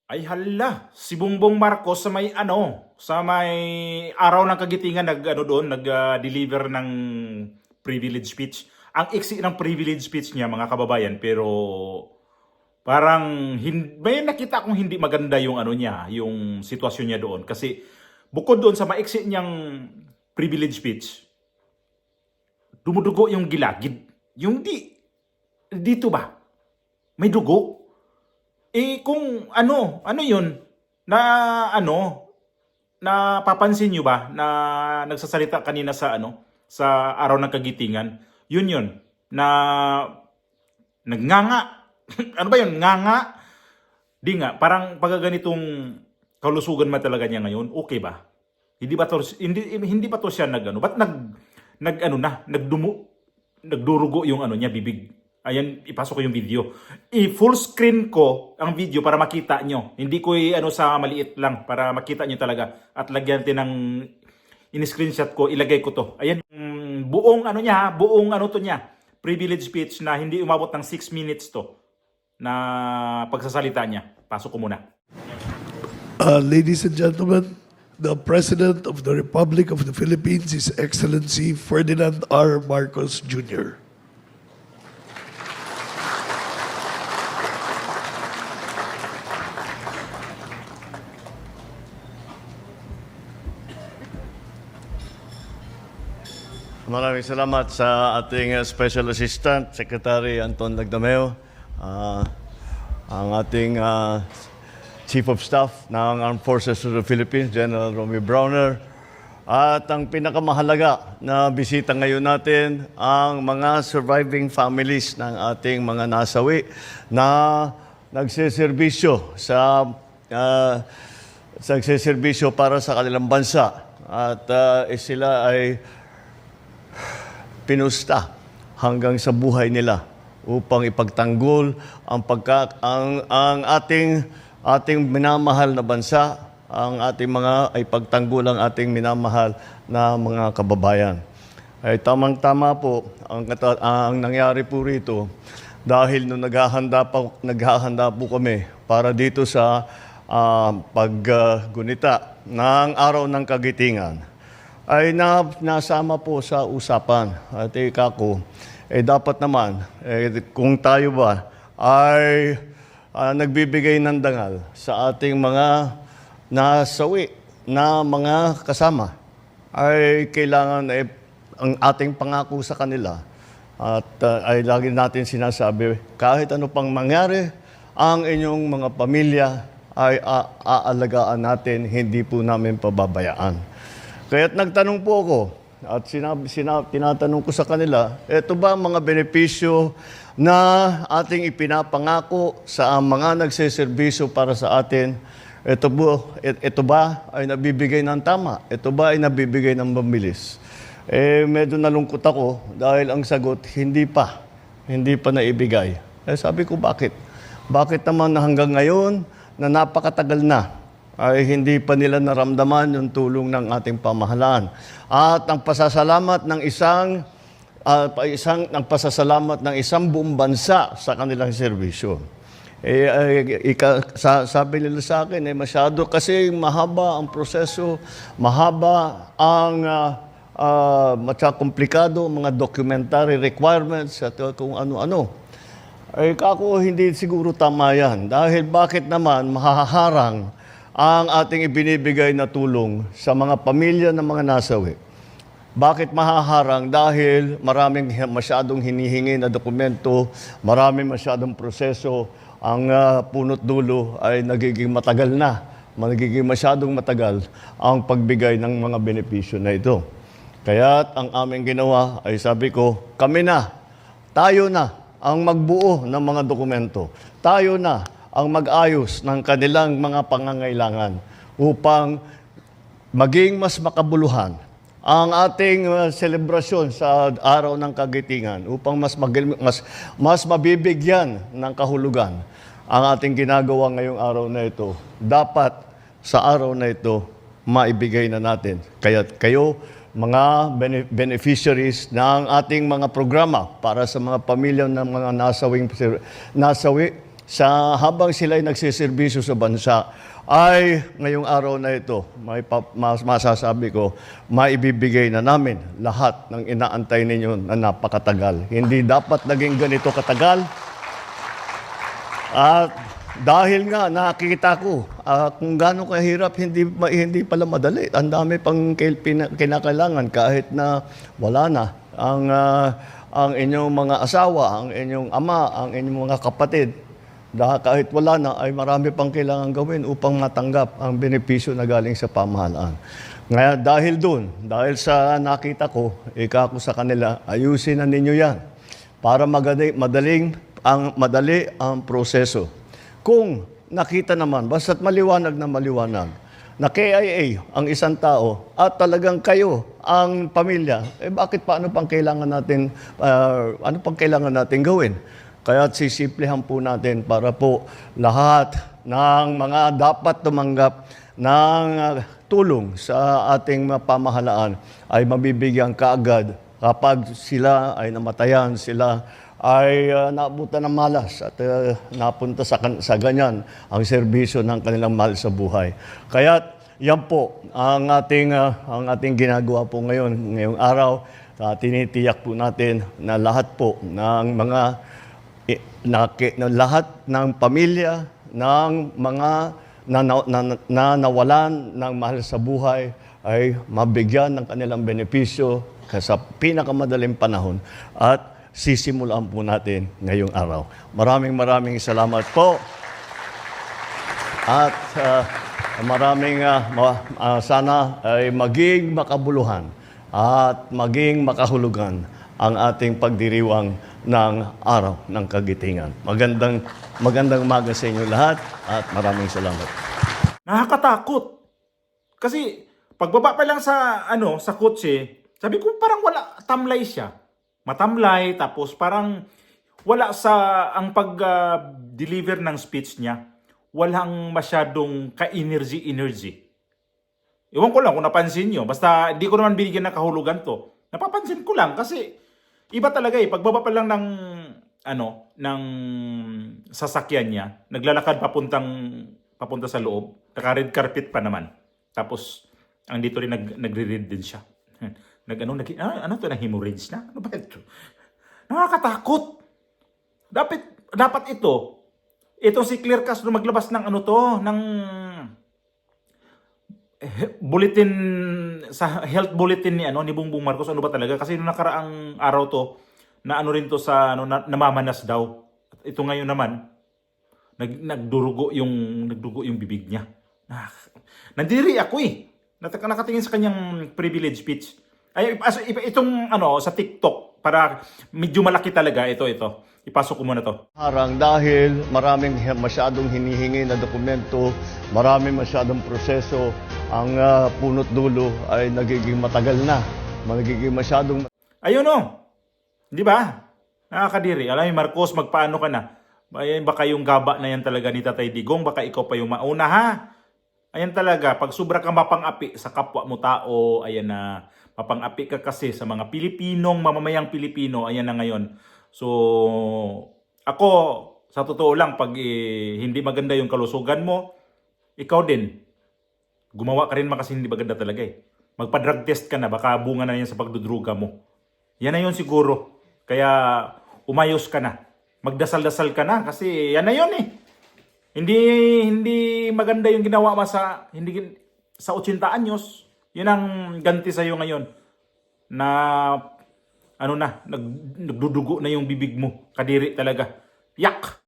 Ay hala, si Bongbong Marcos sa may araw ng Kagitingan nag-deliver ng privilege speech. Ang iksi ng privilege speech niya mga kababayan, pero parang may nakita akong hindi maganda yung yung sitwasyon niya doon kasi bukod doon sa maiksi niyang privilege speech, dumudugo yung gilagid. Yung dito ba? May dugo? Kung ano yun, na napapansin nyo ba na nagsasalita kanina sa araw ng Kagitingan? Yun, na nagnganga. Ano ba yun? Nganga? Di nga, parang pag ganitong kalusugan man talaga niya ngayon, okay ba? Hindi ba to siya ba't nagdurugo yung niya, bibig. Ayan, ipasok ko yung video. I-full screen ko ang video para makita nyo. Hindi ko sa maliit lang para makita nyo talaga. At lagyan din ng in-screenshot ko, ilagay ko to. Ayan, buong buong to niya. Privilege speech na hindi umabot ng 6 minutes to na pagsasalita niya. Pasok ko muna. Ladies and gentlemen, the President of the Republic of the Philippines, His Excellency Ferdinand R. Marcos Jr. Maraming salamat sa ating Special Assistant, Secretary Anton Lagdameo, ang ating Chief of Staff ng Armed Forces of the Philippines, General Romeo Browner, at ang pinakamahalaga na bisita ngayon natin, ang mga surviving families ng ating mga nasawi na nagseserbisyo para sa kanilang bansa. At sila ay pinusta hanggang sa buhay nila upang ipagtanggol ang ating minamahal na bansa, ang ating ipagtanggol ang ating minamahal na mga kababayan. Ay tamang-tama po ang nangyari po rito dahil nung naghahanda po kami para dito sa paggunita ng Araw ng Kagitingan, ay nasama po sa usapan. At dapat naman, kung tayo ba ay nagbibigay ng dangal sa ating mga nasawi na mga kasama, ay kailangan ang ating pangako sa kanila. At ay lagi natin sinasabi, kahit ano pang mangyari, ang inyong mga pamilya ay aalagaan natin, hindi po namin pababayaan. Kaya't nagtanong po ako at tinatanong ko sa kanila, ito ba mga benepisyo na ating ipinapangako sa mga nagseserbisyo para sa atin? Ito ba ay nabibigay ng tama? Ito ba ay nabibigay ng mabilis? Medyo nalungkot ako dahil ang sagot, hindi pa naibigay. Sabi ko, bakit? Bakit naman na hanggang ngayon na napakatagal na ay hindi pa nila naramdaman yung tulong ng ating pamahalaan? At ang pasasalamat ng isang buong bansa sa kanilang serbisyo. Sabi nila sa akin, masyado kasi mahaba ang proseso, mahaba ang komplikado mga documentary requirements at kung ano-ano. Kako hindi siguro tama yan. Dahil bakit naman mahaharang ang ating ibinibigay na tulong sa mga pamilya ng mga nasawi? Bakit mahaharang? Dahil masyadong hinihingi na dokumento, masyadong proseso, ang punot dulo ay nagiging masyadong matagal ang pagbigay ng mga benepisyo na ito. Kaya't ang aming ginawa ay sabi ko, tayo na ang magbuo ng mga dokumento. Tayo na ang mag-ayos ng kanilang mga pangangailangan upang maging mas makabuluhan ang ating selebrasyon sa Araw ng Kagitingan, upang mas mabibigyan ng kahulugan ang ating ginagawa ngayong araw na ito. Dapat sa araw na ito, maibigay na natin. Kaya't kayo, mga beneficiaries ng ating mga programa para sa mga pamilya ng mga nasawi, sa habang sila ay nagsiservisyo sa bansa, ay ngayong araw na ito, masasabi ko, maibibigay na namin lahat ng inaantay ninyo na napakatagal. Hindi dapat naging ganito katagal. At dahil nga nakita ko kung gaano kahirap, hindi pala madali. Ang dami pang kinakailangan kahit na wala na ang inyong mga asawa, ang inyong ama, ang inyong mga kapatid. Dahil kahit wala na, ay marami pang kailangan gawin upang matanggap ang benepisyo na galing sa pamahalaan. Ngayon, dahil sa nakita ko, ika ko sa kanila, ayusin na ninyo yan para madali ang proseso. Kung nakita naman, basta't maliwanag na KIA ang isang tao at talagang kayo ang pamilya, bakit ano pang kailangan natin gawin? Kaya sisiplihan po natin para po lahat ng mga dapat tumanggap ng tulong sa ating pamahalaan ay mabibigyan kaagad kapag sila ay namatayan, sila ay naabutan ng malas at napunta sa ganyan ang serbisyo ng kanilang mahal sa buhay. Kaya yan po ang ating ginagawa po ngayong araw. Tinitiyak po natin na lahat po ng mga lahat ng pamilya, ng mga nawalan ng mahal sa buhay ay mabigyan ng kanilang benepisyo sa pinakamadaling panahon at sisimulan po natin ngayong araw. Maraming salamat po at sana ay maging makabuluhan at maging makahulugan ang ating pagdiriwang ng araw ng kagitingan. Magandang umaga sa inyo lahat at maraming salamat. Nakakatakot. Kasi pagbaba pa lang sa kotse, sabi ko parang wala, tamlay siya. Matamlay, tapos parang wala ang pag-deliver ng speech niya. Walang masyadong ka-energy. Ewan ko lang kung napansin nyo. Basta hindi ko naman binigyan ng kahulugan to. Napapansin ko lang kasi iba talaga pagbaba pa lang ng sasakyan niya, naglalakad papunta sa loob, naka-red carpet pa naman. Tapos ang dito rin nagre-read din siya. Hemorrhage na? Ano ba ito? Nakakatakot. Dapat ito si Claire Castro maglabas ng ng bulletin sa health bulletin ni Bongbong Marcos. Ano ba talaga? Kasi noong nakaraang araw to na rin to sa namamanas daw. At ito ngayon naman nagdurugo yung bibig niya. Nandiri ako nakatingin sa kanyang privilege speech. Ay itong sa TikTok para medyo malaki talaga ito. Ipasok ko muna to. Harang dahil maraming masyadong hinihingi na dokumento, maraming masyadong proseso, ang punot dulo ay nagiging matagal na. Nagiging masyadong... Ayun Di ba? Nakakadiri. Alam mo, Marcos, magpaano ka na? Ayan, baka yung gaba na yan talaga ni Tatay Digong, baka ikaw pa yung mauna, ha? Ayan talaga, pag sobra kang mapang-api sa kapwa mo tao, ayan na, mapang-api ka kasi sa mga mamamayang Pilipino, ayan na ngayon. So, ako, sa totoo lang, pag hindi maganda yung kalusugan mo, ikaw din, gumawa ka rin kasi hindi maganda talaga Magpa-drug test ka na, baka bunga na yan sa pagdudruga mo. Yan na yun siguro. Kaya, umayos ka na. Magdasal-dasal ka na kasi yan na yun Hindi maganda yung ginawa mo sa 80 anyos. Yun ang ganti sa iyo ngayon na nagdudugo na yung bibig mo. Kadiri talaga. Yak!